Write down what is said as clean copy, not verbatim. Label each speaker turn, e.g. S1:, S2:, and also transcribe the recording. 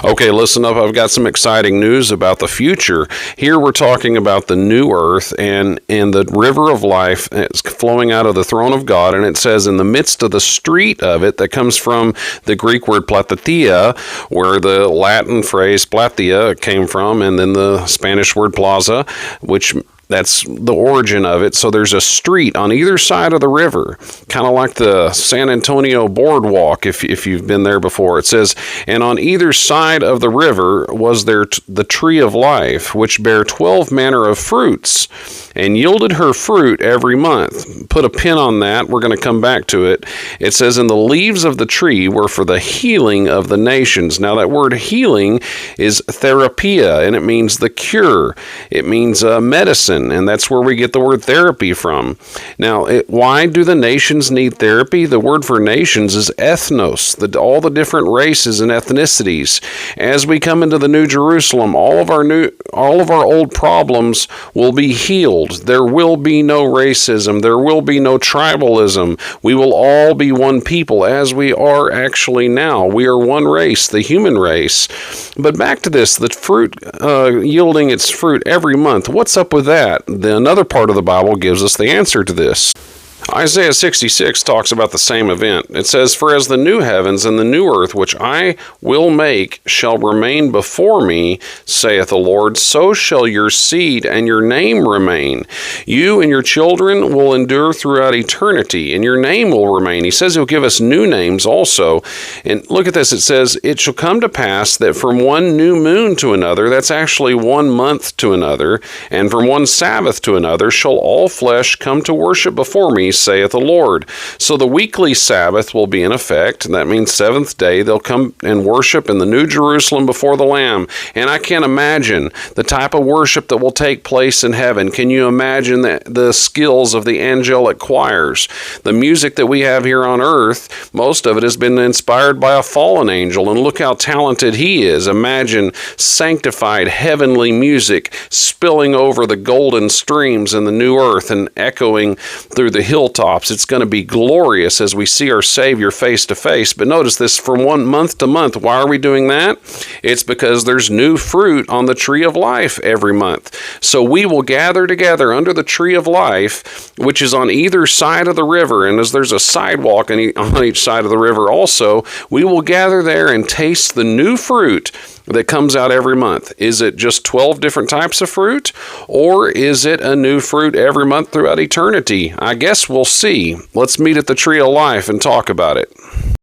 S1: Okay, listen up. I've got some exciting news about the future. Here we're talking about the new earth and the river of life. It's flowing out of the throne of God, and it says in the midst of the street of it, that comes from the Greek word platetia, where the Latin phrase platia came from, and then the Spanish word plaza, which that's the origin of it. So there's a street on either side of the river, kind of like the San Antonio boardwalk, if you've been there before. It says, and on either side of the river was there the tree of life, which bare 12 manner of fruits, and yielded her fruit every month. Put a pin on that. We're going to come back to it. It says, and the leaves of the tree were for the healing of the nations. Now that word healing is therapia, and it means the cure. It means medicine. And that's where we get the word therapy from. Now, why do the nations need therapy? The word for nations is ethnos, all the different races and ethnicities. As we come into the New Jerusalem, all of our old problems will be healed. There will be no racism. There will be no tribalism. We will all be one people, as we are actually now. We are one race, the human race. But back to this, the fruit yielding its fruit every month. What's up with that? Another part of the Bible gives us the answer to this. Isaiah 66 talks about the same event. It says, for as the new heavens and the new earth, which I will make, shall remain before me, saith the Lord, so shall your seed and your name remain. You and your children will endure throughout eternity, and your name will remain. He says he'll give us new names also. And look at this. It says, it shall come to pass that from one new moon to another, that's actually 1 month to another, and from one Sabbath to another, shall all flesh come to worship before me, saith the Lord. So the weekly Sabbath will be in effect. That means seventh day they'll come and worship in the New Jerusalem before the Lamb. And I can't imagine the type of worship that will take place in heaven. Can you imagine the skills of the angelic choirs? The music that we have here on earth, most of it has been inspired by a fallen angel, and look how talented he is. Imagine sanctified heavenly music spilling over the golden streams in the new earth and echoing through the hilltops. It's going to be glorious as we see our Savior face to face. But notice this, from 1 month to month. Why are we doing that? It's because there's new fruit on the tree of life every month. So we will gather together under the tree of life, which is on either side of the river. And as there's a sidewalk on each side of the river also, we will gather there and taste the new fruit that comes out every month. Is it just 12 different types of fruit, or is it a new fruit every month throughout eternity? I guess we'll see. Let's meet at the tree of life and talk about it.